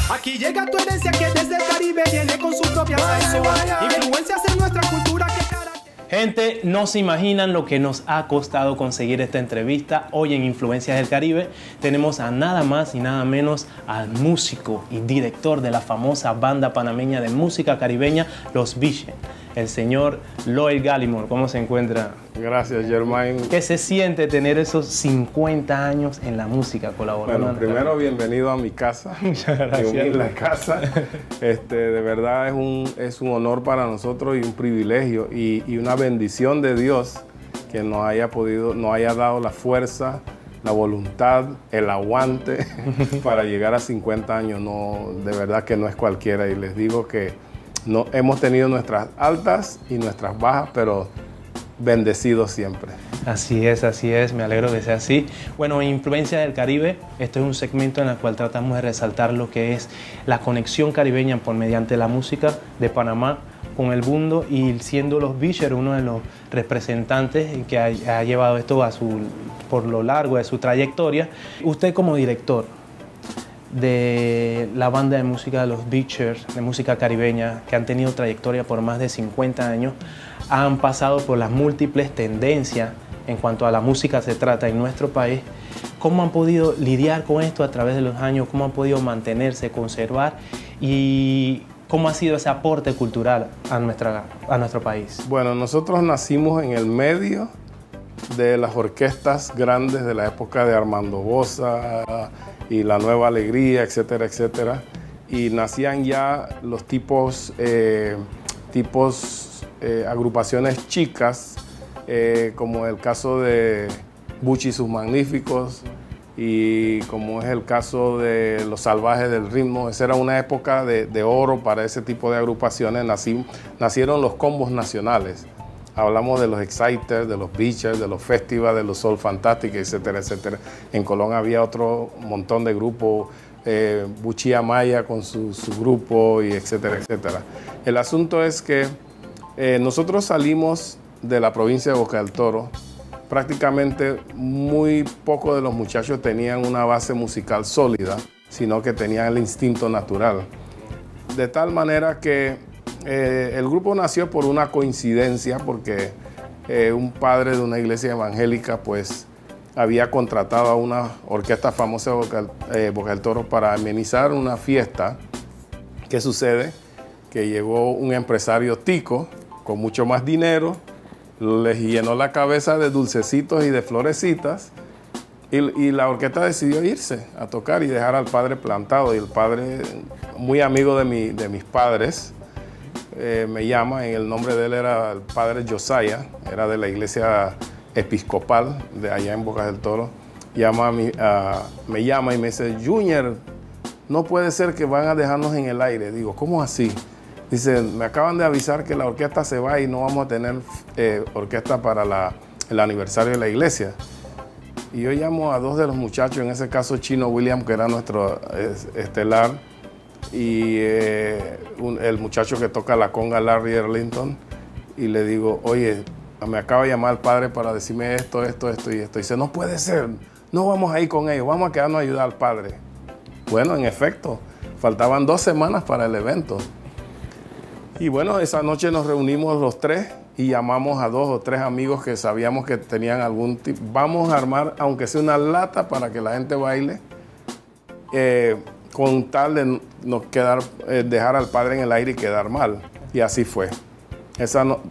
Aquí llega tu herencia que desde el Caribe viene con su propia sazón. Influencias en nuestra cultura que Gente, no se imaginan lo que nos ha costado conseguir esta entrevista. Hoy en Influencias del Caribe tenemos a nada más y nada menos al músico y director de la famosa banda panameña de música caribeña, Los Biches, el señor Loel Gallimore. ¿Cómo se encuentra? Gracias, Germain. ¿Qué se siente tener esos 50 años en la música colaborando? Bueno, primero, bienvenido a mi casa. Muchas gracias. En la casa. De verdad es un honor para nosotros y un privilegio y una bendición de Dios que nos haya dado la fuerza, la voluntad, el aguante para llegar a 50 años. No, de verdad que no es cualquiera. Y les digo que no, hemos tenido nuestras altas y nuestras bajas, pero bendecidos siempre. Así es, me alegro que sea así. Bueno, en Influencia del Caribe, esto es un segmento en el cual tratamos de resaltar lo que es la conexión caribeña por mediante la música de Panamá con el mundo, y siendo Los Biches uno de los representantes que ha llevado esto por lo largo de su trayectoria. Usted como director de la banda de música de Los Biches, de música caribeña, que han tenido trayectoria por más de 50 años, han pasado por las múltiples tendencias en cuanto a la música se trata en nuestro país. ¿Cómo han podido lidiar con esto a través de los años? ¿Cómo han podido mantenerse, conservar? ¿Y cómo ha sido ese aporte cultural a nuestro país? Bueno, nosotros nacimos en el medio de las orquestas grandes de la época de Armando Boza y La Nueva Alegría, etcétera, etcétera. Y nacían ya los agrupaciones chicas, como el caso de Buchi y sus Magníficos, y como es el caso de Los Salvajes del Ritmo. Esa era una época de oro para ese tipo de agrupaciones. Nacieron los combos nacionales. Hablamos de los Exciters, de los Biches, de los Festivals, de los Soul Fantastic, etcétera, etcétera. En Colón había otro montón de grupos, Buchi Amaya con su grupo, y etcétera, etcétera. El asunto es que nosotros salimos de la provincia de Boca del Toro. Prácticamente muy pocos de los muchachos tenían una base musical sólida, sino que tenían el instinto natural. De tal manera que el grupo nació por una coincidencia, porque un padre de una iglesia evangélica pues había contratado a una orquesta famosa de Boca del Toro para amenizar una fiesta. ¿Qué sucede? Que llegó un empresario tico con mucho más dinero, les llenó la cabeza de dulcecitos y de florecitas, y la orquesta decidió irse a tocar y dejar al padre plantado. Y el padre, muy amigo de mis padres, me llama, en el nombre de él era el padre Josiah, era de la iglesia episcopal de allá en Boca del Toro. Me llama y me dice: Junior, no puede ser que van a dejarnos en el aire. Digo, ¿cómo así? Dice, me acaban de avisar que la orquesta se va y no vamos a tener orquesta para el aniversario de la iglesia. Y yo llamo a dos de los muchachos, en ese caso Chino William, que era nuestro estelar, y el muchacho que toca la conga, Larry Erlington, y le digo: oye, me acaba de llamar el padre para decirme esto y esto. Dice, no puede ser, no vamos a ir con ellos, vamos a quedarnos a ayudar al padre. Bueno, en efecto, faltaban 2 semanas para el evento. Y bueno, esa noche nos reunimos los tres y llamamos a 2 o 3 amigos que sabíamos que tenían algún tipo. Vamos a armar, aunque sea una lata, para que la gente baile, con tal de dejar al padre en el aire y quedar mal. Y así fue.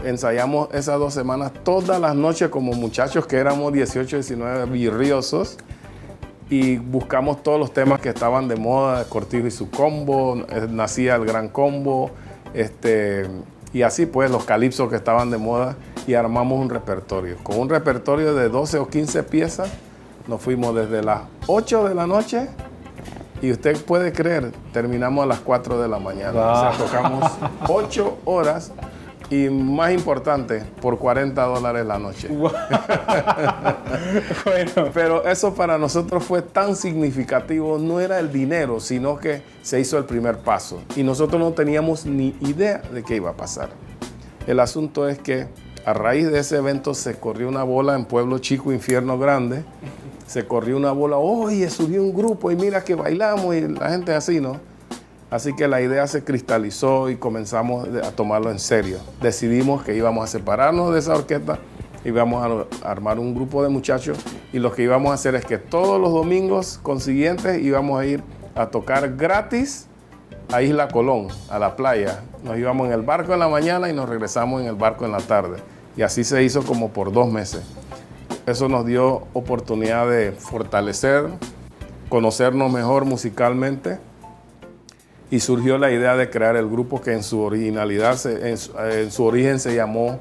Ensayamos esas 2 semanas todas las noches como muchachos que éramos 18, 19 virriosos, y buscamos todos los temas que estaban de moda, Cortijo y su combo, nacía el Gran Combo, y así pues los calipsos que estaban de moda, y armamos un repertorio. Con un repertorio de 12 o 15 piezas nos fuimos desde las 8 de la noche, y usted puede creer, terminamos a las 4 de la mañana. Wow. O sea, tocamos 8 horas, y más importante, por $40 la noche. Wow. Bueno. Pero eso para nosotros fue tan significativo. No era el dinero, sino que se hizo el primer paso. Y nosotros no teníamos ni idea de qué iba a pasar. El asunto es que a raíz de ese evento se corrió una bola en Pueblo Chico, Infierno Grande. Se corrió una bola, oye, surgió un grupo y mira que bailamos, y la gente así, ¿no? Así que la idea se cristalizó y comenzamos a tomarlo en serio. Decidimos que íbamos a separarnos de esa orquesta, íbamos a armar un grupo de muchachos y lo que íbamos a hacer es que todos los domingos consiguientes íbamos a ir a tocar gratis a Isla Colón, a la playa. Nos íbamos en el barco en la mañana y nos regresamos en el barco en la tarde. Y así se hizo como por 2 meses. Eso nos dio oportunidad de fortalecer, conocernos mejor musicalmente y surgió la idea de crear el grupo que en su originalidad, en su origen se llamó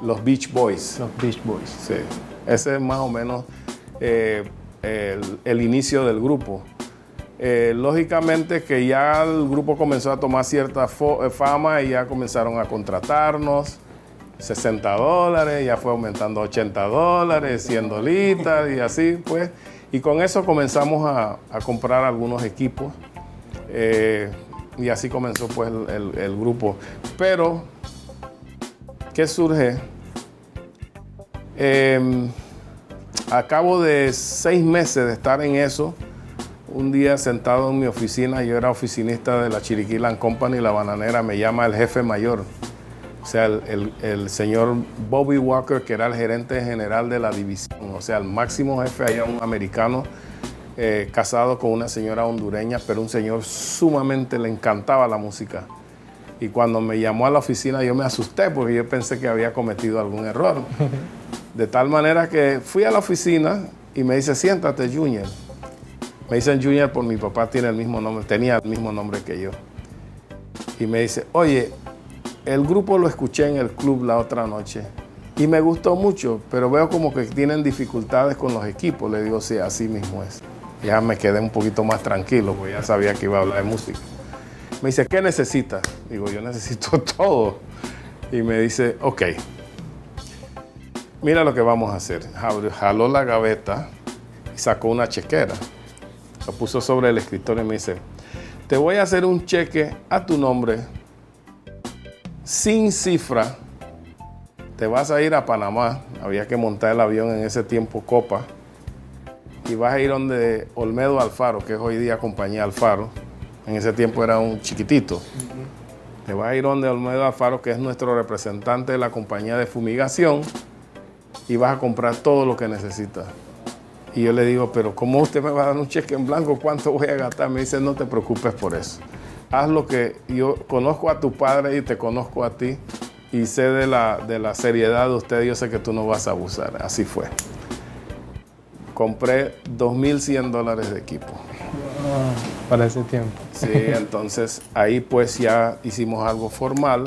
los Beach Boys. Los Beach Boys. Sí, ese es más o menos el inicio del grupo. Lógicamente que ya el grupo comenzó a tomar cierta fama y ya comenzaron a contratarnos. $60, ya fue aumentando $80, 100 dolitas y así pues. Y con eso comenzamos a comprar algunos equipos y así comenzó pues el grupo. Pero, ¿qué surge? A cabo de 6 meses de estar en eso, un día sentado en mi oficina, yo era oficinista de la Chiriquí Land Company, la bananera, me llama el jefe mayor. O sea, el señor Bobby Walker, que era el gerente general de la división, o sea, el máximo jefe allá, un americano, casado con una señora hondureña, pero un señor sumamente le encantaba la música. Y cuando me llamó a la oficina yo me asusté porque yo pensé que había cometido algún error. De tal manera que fui a la oficina y me dice, siéntate, Junior. Me dicen Junior por mi papá tenía el mismo nombre que yo. Y me dice, oye, el grupo lo escuché en el club la otra noche y me gustó mucho, pero veo como que tienen dificultades con los equipos. Le digo, sí, así mismo es. Ya me quedé un poquito más tranquilo, porque ya sabía que iba a hablar de música. Me dice, ¿qué necesitas? Digo, yo necesito todo. Y me dice, ok, mira lo que vamos a hacer. Jaló la gaveta y sacó una chequera. Lo puso sobre el escritorio y me dice, te voy a hacer un cheque a tu nombre sin cifra. Te vas a ir a Panamá. Había que montar el avión en ese tiempo, Copa. Y vas a ir donde Olmedo Alfaro, que es hoy día Compañía Alfaro. En ese tiempo era un chiquitito. Te vas a ir donde Olmedo Alfaro, que es nuestro representante de la compañía de fumigación, y vas a comprar todo lo que necesitas. Y yo le digo, pero ¿cómo usted me va a dar un cheque en blanco? ¿Cuánto voy a gastar? Me dice, no te preocupes por eso. Haz lo que yo conozco a tu padre y te conozco a ti y sé de la seriedad de usted. Yo sé que tú no vas a abusar. Así fue. Compré $2,100 de equipo. Para ese tiempo. Sí, entonces ahí pues ya hicimos algo formal.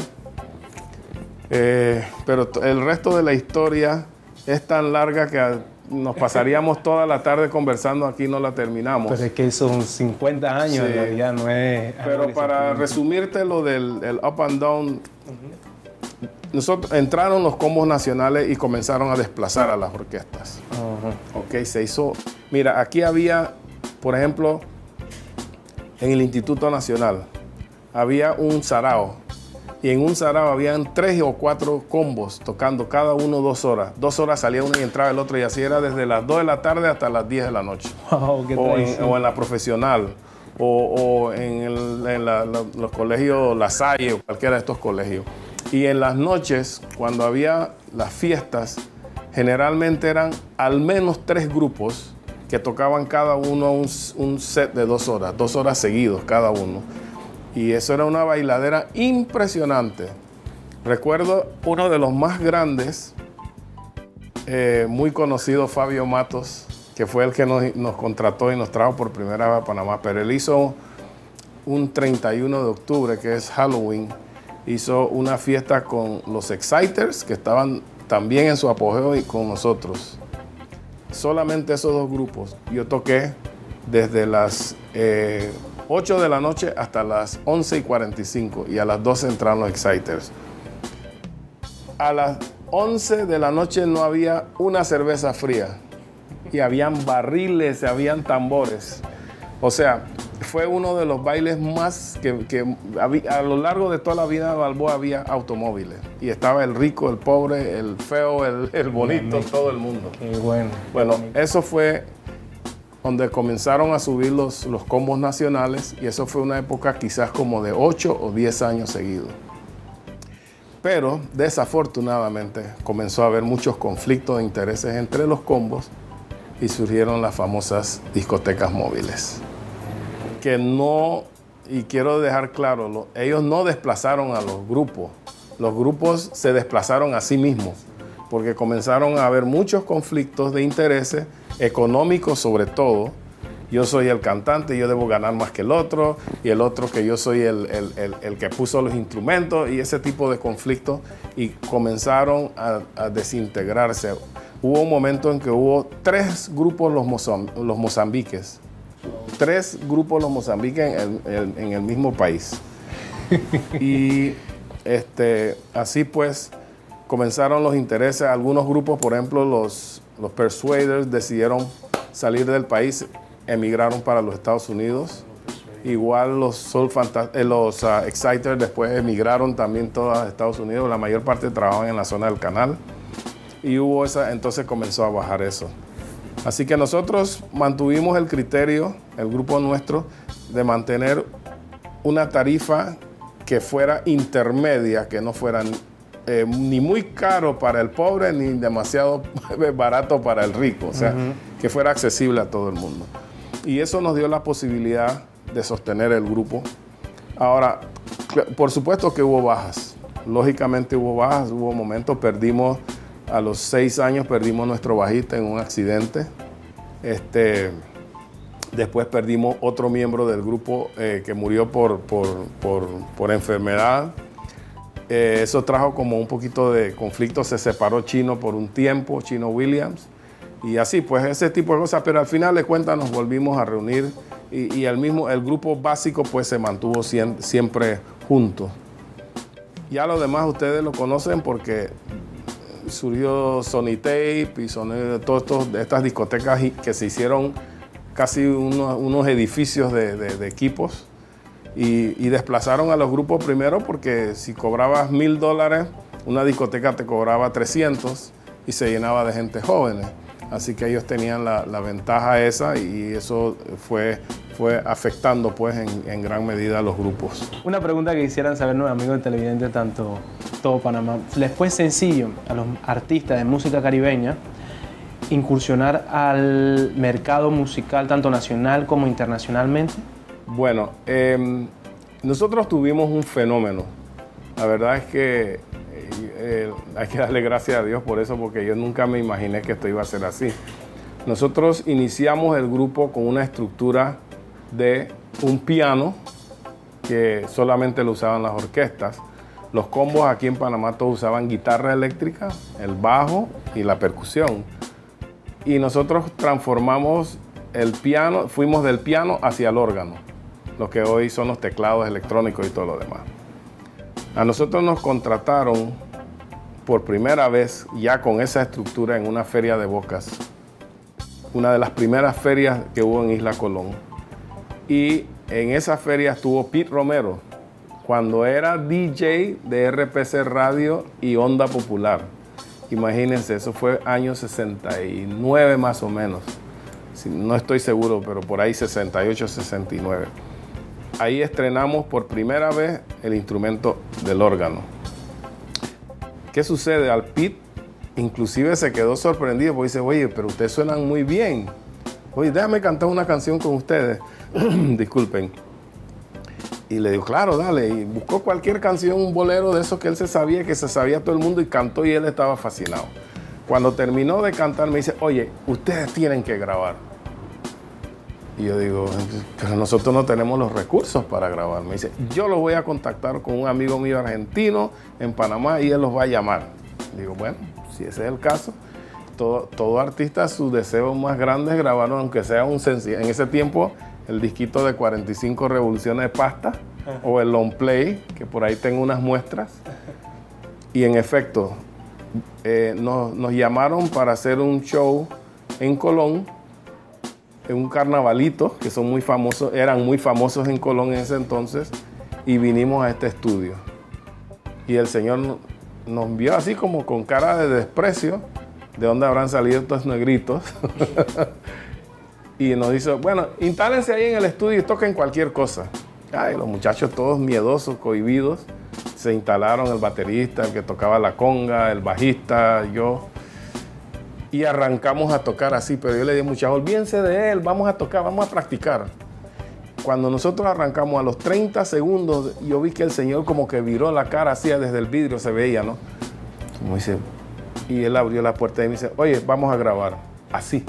Pero el resto de la historia es tan larga que nos pasaríamos toda la tarde conversando, aquí no la terminamos. Pero es que son 50 años, Sí. en realidad no es... Pero para resumirte lo del Up and Down, entraron los combos nacionales y comenzaron a desplazar a las orquestas. Ok, se hizo... Mira, aquí había, por ejemplo, en el Instituto Nacional, había un sarao. Y en un sarao habían 3 o 4 combos tocando cada uno 2 horas. 2 horas salía uno y entraba el otro, y así era desde las 2 de la tarde hasta las 10 de la noche. Wow, qué o en la profesional, o en los colegios La Salle, o cualquiera de estos colegios. Y en las noches, cuando había las fiestas, generalmente eran al menos 3 grupos que tocaban cada uno un set de 2 horas, 2 horas seguidos cada uno. Y eso era una bailadera impresionante. Recuerdo uno de los más grandes, muy conocido, Fabio Matos, que fue el que nos contrató y nos trajo por primera vez a Panamá. Pero él hizo un 31 de octubre, que es Halloween, hizo una fiesta con los Exciters, que estaban también en su apogeo, y con nosotros. Solamente esos 2 grupos. Yo toqué desde las 8 de la noche hasta las 11:45, y a las 12 entraron los Exciters. A las 11 de la noche no había una cerveza fría, y habían barriles, habían tambores. O sea, fue uno de los bailes más que había, a lo largo de toda la vida de Balboa había automóviles, y estaba el rico, el pobre, el feo, el bonito, todo el mundo. Qué bueno. Bueno, eso fue donde comenzaron a subir los combos nacionales, y eso fue una época quizás como de 8 o 10 años seguidos. Pero desafortunadamente comenzó a haber muchos conflictos de intereses entre los combos y surgieron las famosas discotecas móviles. Que no, y quiero dejar claro, ellos no desplazaron a los grupos se desplazaron a sí mismos, porque comenzaron a haber muchos conflictos de intereses, económicos sobre todo. Yo soy el cantante, yo debo ganar más que el otro, y el otro que yo soy el que puso los instrumentos, y ese tipo de conflictos, y comenzaron a desintegrarse. Hubo un momento en que hubo 3 grupos los mozambiques, 3 grupos los mozambiques en el mismo país. Y así pues comenzaron los intereses. Algunos grupos, por ejemplo, los Persuaders, decidieron salir del país, emigraron para los Estados Unidos. Igual los Exciters después emigraron también todos a Estados Unidos. La mayor parte trabajaban en la zona del canal. Y entonces comenzó a bajar eso. Así que nosotros mantuvimos el criterio, el grupo nuestro, de mantener una tarifa que fuera intermedia, que no fuera ni muy caro para el pobre ni demasiado barato para el rico, o sea, que fuera accesible a todo el mundo. Y eso nos dio la posibilidad de sostener el grupo. Ahora, por supuesto que hubo bajas, lógicamente hubo bajas, hubo momentos, perdimos, a los 6 años perdimos nuestro bajista en un accidente. Después perdimos otro miembro del grupo que murió por enfermedad. Eso trajo como un poquito de conflicto. Se separó Chino por un tiempo, Chino Williams. Y así, pues ese tipo de cosas. Pero al final de cuentas nos volvimos a reunir y el grupo básico pues se mantuvo siempre juntos. Ya lo demás ustedes lo conocen porque surgió Sony Tape y todas estas discotecas que se hicieron casi unos edificios de equipos y desplazaron a los grupos primero porque si cobrabas $1,000, una discoteca te cobraba 300 y se llenaba de gente jóvenes. Así que ellos tenían la ventaja esa y eso fue afectando pues en gran medida a los grupos. Una pregunta que quisieran saber nuestros amigos televidentes, tanto todo Panamá. ¿Les fue sencillo a los artistas de música caribeña incursionar al mercado musical tanto nacional como internacionalmente? Bueno, nosotros tuvimos un fenómeno. La verdad es que hay que darle gracias a Dios por eso, porque yo nunca me imaginé que esto iba a ser así. Nosotros iniciamos el grupo con una estructura de un piano que solamente lo usaban las orquestas. Los combos aquí en Panamá todos usaban guitarra eléctrica, el bajo y la percusión. Y nosotros transformamos el piano, fuimos del piano hacia el órgano, lo que hoy son los teclados electrónicos y todo lo demás. A nosotros nos contrataron por primera vez ya con esa estructura en una feria de Bocas, una de las primeras ferias que hubo en Isla Colón. Y en esa feria estuvo Pete Romero, cuando era DJ de RPC Radio y Onda Popular. Imagínense, eso fue año 69 más o menos. No estoy seguro, pero por ahí 68, 69. Ahí estrenamos por primera vez el instrumento del órgano. ¿Qué sucede? Al Pete inclusive se quedó sorprendido porque dice, oye, pero ustedes suenan muy bien. Oye, déjame cantar una canción con ustedes. Disculpen. Y le digo, claro, dale. Y buscó cualquier canción, un bolero de esos que él se sabía, que se sabía todo el mundo, y cantó y él estaba fascinado. Cuando terminó de cantar me dice, oye, ustedes tienen que grabar. Y yo digo, pero nosotros no tenemos los recursos para grabar. Me dice, yo los voy a contactar con un amigo mío argentino en Panamá y él los va a llamar. Digo, bueno, si ese es el caso, todo artista, su deseo más grande es grabar, aunque sea un sencillo. En ese tiempo, el disquito de 45 revoluciones de pasta o el long play, que por ahí tengo unas muestras. Y en efecto, nos llamaron para hacer un show en Colón, en un carnavalito, que son muy famosos, eran muy famosos en Colón en ese entonces, y vinimos a este estudio. Y el señor nos vio así como con cara de desprecio, de dónde habrán salido estos negritos. y nos dice, bueno, instálense ahí en el estudio y toquen cualquier cosa. Ay, los muchachos todos miedosos, cohibidos, se instalaron, el baterista, el que tocaba la conga, el bajista, yo. Y arrancamos a tocar así, pero yo le dije, muchachos, olvídense de él, vamos a tocar, vamos a practicar. Cuando nosotros arrancamos a los 30 segundos, yo vi que el señor como que viró la cara así desde el vidrio, se veía, ¿no? Como dice, y él abrió la puerta y me dice, oye, vamos a grabar. Así.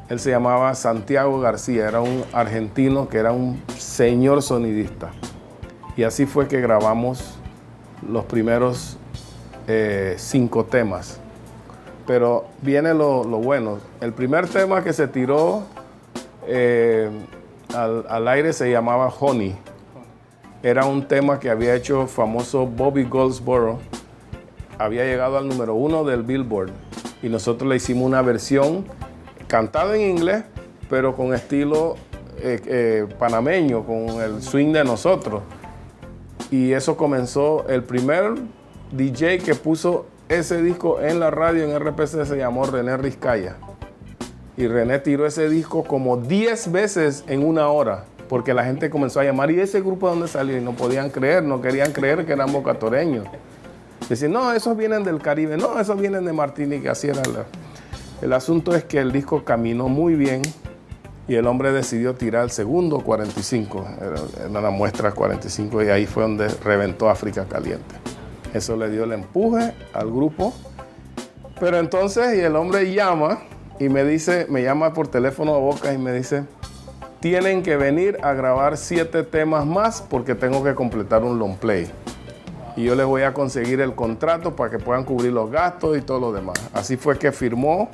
Él se llamaba Santiago García, era un argentino que era un señor sonidista. Y así fue que grabamos los primeros 5 temas. Pero viene lo bueno. El primer tema que se tiró al aire se llamaba Honey. Era un tema que había hecho famoso Bobby Goldsboro. Había llegado al número 1 del Billboard. Y nosotros le hicimos una versión cantada en inglés, pero con estilo panameño, con el swing de nosotros. Y eso comenzó, el primer DJ que puso ese disco en la radio en RPC se llamó René Rizcaya. Y René tiró ese disco como 10 veces en una hora, porque la gente comenzó a llamar, ¿y ese grupo de dónde salió? Y no podían creer, no querían creer que eran bocatoreños. Decían, no, esos vienen del Caribe, no, esos vienen de Martinique, así era el asunto es que el disco caminó muy bien y el hombre decidió tirar el segundo 45, era una muestra 45 y ahí fue donde reventó África Caliente. Eso le dio el empuje al grupo. Pero entonces, y el hombre llama y me dice, me llama por teléfono a Boca y me dice, tienen que venir a grabar 7 temas más porque tengo que completar un long play. Y yo les voy a conseguir el contrato para que puedan cubrir los gastos y todo lo demás. Así fue que firmó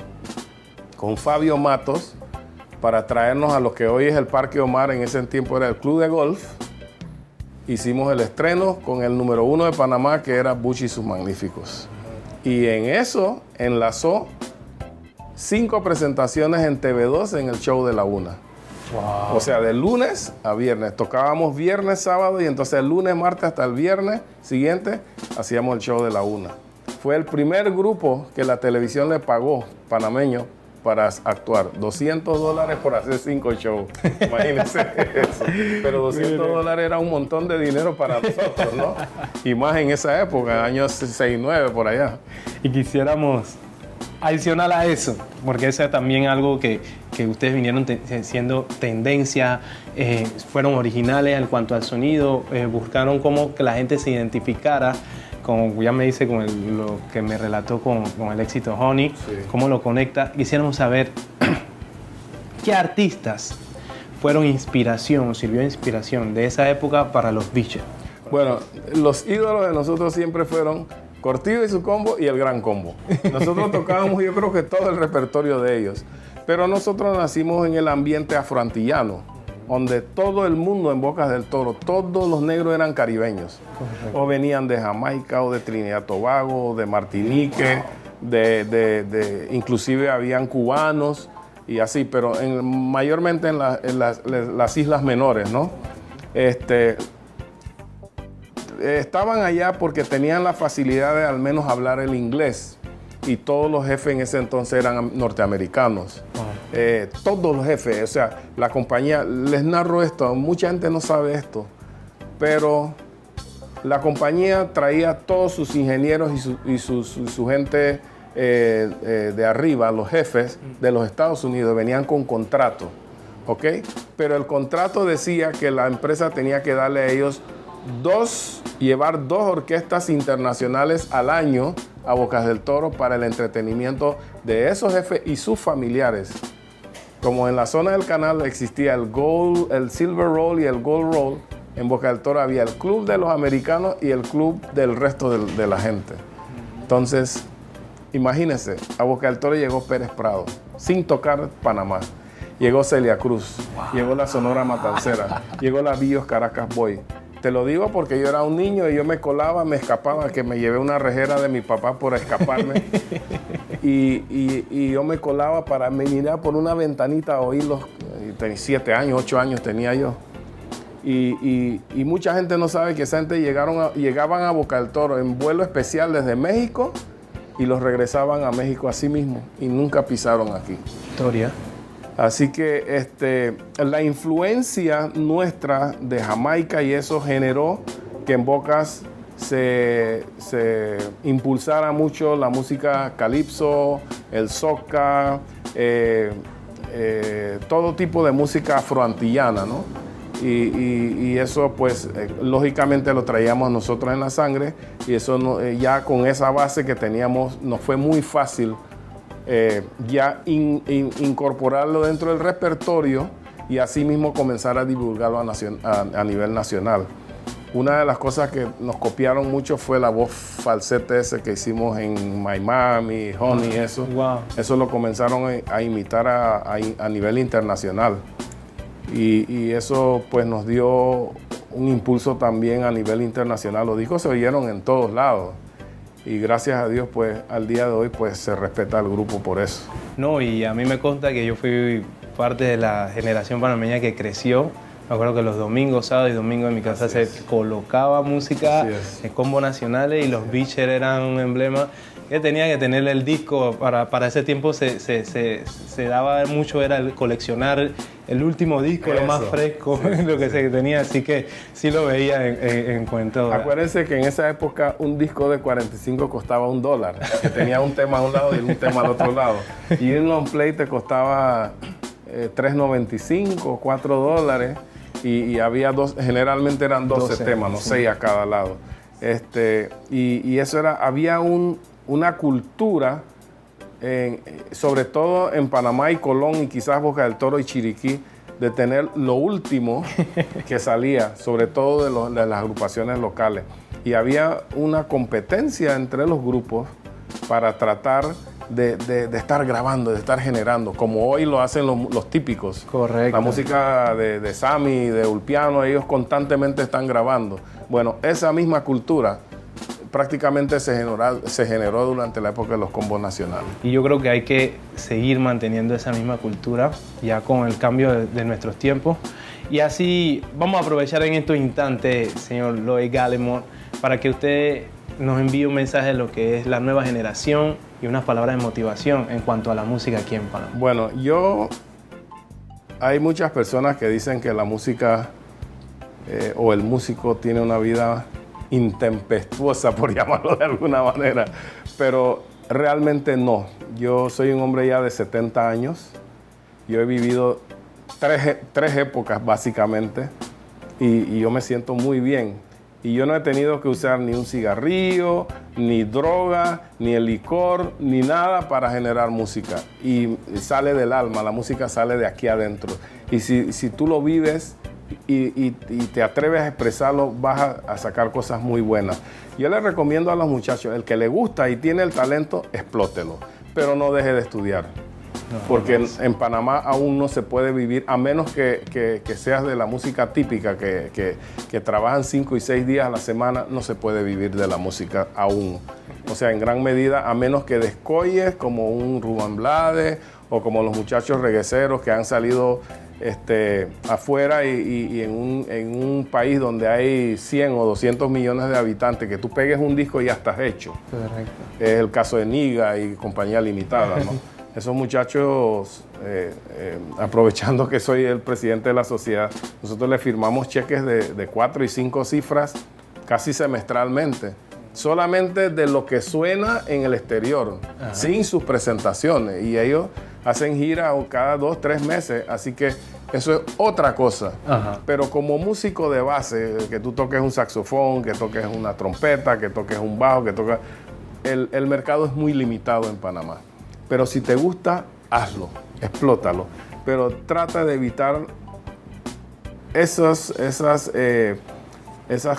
con Fabio Matos para traernos a lo que hoy es el Parque Omar, en ese tiempo era el Club de Golf. Hicimos el estreno con el número 1 de Panamá, que era Buchi y sus Magníficos. Y en eso enlazó 5 presentaciones en TV2 en el show de la 1. Wow. O sea, de lunes a viernes. Tocábamos viernes, sábado y entonces el lunes, martes hasta el viernes siguiente hacíamos el show de la 1. Fue el primer grupo que la televisión le pagó, panameño, para actuar. $200 por hacer 5 shows. Imagínense eso. Pero $200 era un montón de dinero para nosotros, ¿no? Y más en esa época, años 69 por allá. Y quisiéramos adicional a eso, porque eso es también algo que ustedes vinieron siendo tendencia, fueron originales en cuanto al sonido, buscaron cómo que la gente se identificara, como ya me dice con lo que me relató con el éxito Honey, sí. Cómo lo conecta. Quisiéramos saber qué artistas fueron inspiración, sirvió de inspiración de esa época para los Beatles. Bueno, los ídolos de nosotros siempre fueron Cortijo y su combo y el Gran Combo. Nosotros tocábamos, yo creo que todo el repertorio de ellos. Pero nosotros nacimos en el ambiente afroantillano, donde todo el mundo en Bocas del Toro, todos los negros eran caribeños. Correcto. O venían de Jamaica, o de Trinidad y Tobago, o de Martinique, inclusive habían cubanos y así, pero mayormente en las islas menores, ¿no? Estaban allá porque tenían la facilidad de al menos hablar el inglés y todos los jefes en ese entonces eran norteamericanos. Todos los jefes, o sea, la compañía, les narro esto, mucha gente no sabe esto, pero la compañía traía todos sus ingenieros y su gente de arriba, los jefes de los Estados Unidos, venían con contrato, ¿ok? Pero el contrato decía que la empresa tenía que darle a ellos llevar 2 orquestas internacionales al año a Bocas del Toro para el entretenimiento de esos jefes y sus familiares. Como en la zona del canal existía el Silver Roll y el Gold Roll, en Bocas del Toro había el club de los americanos y el club del resto de la gente. Entonces, imagínense, a Bocas del Toro llegó Pérez Prado, sin tocar Panamá. Llegó Celia Cruz, llegó la Sonora Matancera, llegó la Bios Caracas Boy. Te lo digo porque yo era un niño y yo me colaba, me escapaba, que me llevé una rejera de mi papá por escaparme. y yo me colaba para mirar por una ventanita a oírlos. Tenía 7 años, 8 años tenía yo. Y mucha gente no sabe que esa gente llegaban a Bocas del Toro en vuelo especial desde México y los regresaban a México así mismo y nunca pisaron aquí. Historia. Así que la influencia nuestra de Jamaica y eso generó que en Bocas se impulsara mucho la música calipso, el soca, todo tipo de música afroantillana, ¿no? Y eso pues lógicamente lo traíamos nosotros en la sangre y eso ya con esa base que teníamos nos fue muy fácil incorporarlo dentro del repertorio y así mismo comenzar a divulgarlo a nivel nacional. Una de las cosas que nos copiaron mucho fue la voz falsete ese que hicimos en My Mami, Honey, eso. Wow. Eso lo comenzaron a imitar a nivel internacional. Y eso pues nos dio un impulso también a nivel internacional. Los discos se oyeron en todos lados. Y gracias a Dios, pues, al día de hoy, pues, se respeta al grupo por eso. No, y a mí me consta que yo fui parte de la generación panameña que creció. Me acuerdo que los domingos, sábado y domingo en mi casa se colocaba música en combos nacionales y los Beecher eran un emblema que tenía que tener el disco. Para ese tiempo se daba mucho, era el coleccionar el último disco, lo más fresco, lo que se tenía, así que sí lo veía en cuentos. Acuérdense que en esa época un disco de 45 costaba $1, que tenía un tema a un lado y un tema al otro lado. Y un long play te costaba $3.95, $4, y había generalmente eran 12 temas, no 6 a cada lado. Y eso era, había una cultura, sobre todo en Panamá y Colón y quizás Boca del Toro y Chiriquí, de tener lo último que salía, sobre todo de las agrupaciones locales. Y había una competencia entre los grupos para tratar de estar grabando, de estar generando, como hoy lo hacen los típicos. Correcto. La música de Sammy, de Ulpiano, ellos constantemente están grabando. Bueno, esa misma cultura prácticamente se generó durante la época de los combos nacionales. Y yo creo que hay que seguir manteniendo esa misma cultura, ya con el cambio de nuestros tiempos. Y así vamos a aprovechar en estos instantes, señor Lloyd Gallimore, para que usted nos envíe un mensaje de lo que es la nueva generación y unas palabras de motivación en cuanto a la música aquí en Panamá. Bueno, hay muchas personas que dicen que la música o el músico tiene una vida intempestuosa, por llamarlo de alguna manera, pero realmente no. Yo soy un hombre ya de 70 años, yo he vivido tres épocas básicamente y yo me siento muy bien. Y yo no he tenido que usar ni un cigarrillo, ni droga, ni el licor, ni nada para generar música. Y sale del alma, la música sale de aquí adentro. Y si tú lo vives y te atreves a expresarlo, vas a sacar cosas muy buenas. Yo les recomiendo a los muchachos, el que le gusta y tiene el talento, explótelo, pero no deje de estudiar. Porque en Panamá aún no se puede vivir, a menos que seas de la música típica, que trabajan 5 y 6 días a la semana, no se puede vivir de la música aún. O sea, en gran medida, a menos que descolles como un Rubén Blades o como los muchachos regueceros que han salido afuera y en un país donde hay 100 o 200 millones de habitantes, que tú pegues un disco y ya estás hecho. Correcto. Es el caso de Niga y Compañía Limitada, ¿no? Esos muchachos, aprovechando que soy el presidente de la sociedad, nosotros les firmamos cheques de 4 y 5 cifras casi semestralmente, solamente de lo que suena en el exterior, sin sus presentaciones. Y ellos hacen gira cada 2 o 3 meses, así que eso es otra cosa. Ajá. Pero como músico de base, que tú toques un saxofón, que toques una trompeta, que toques un bajo, que toques... El mercado es muy limitado en Panamá. Pero si te gusta, hazlo, explótalo. Pero trata de evitar esas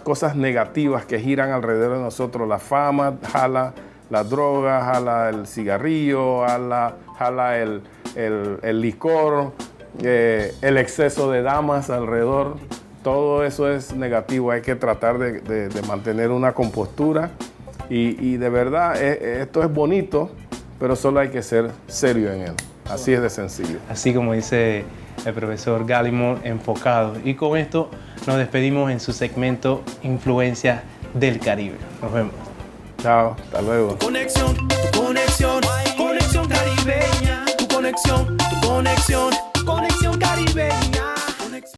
cosas negativas que giran alrededor de nosotros. La fama jala la droga, jala el cigarrillo, jala el licor, el exceso de damas alrededor. Todo eso es negativo. Hay que tratar de mantener una compostura. Y de verdad, esto es bonito, pero solo hay que ser serio en él. Así es de sencillo. Así como dice el profesor Gallimore, enfocado. Y con esto nos despedimos en su segmento Influencias del Caribe. Nos vemos. Chao, hasta luego. Conexión caribeña, tu conexión conexión, tu conexión.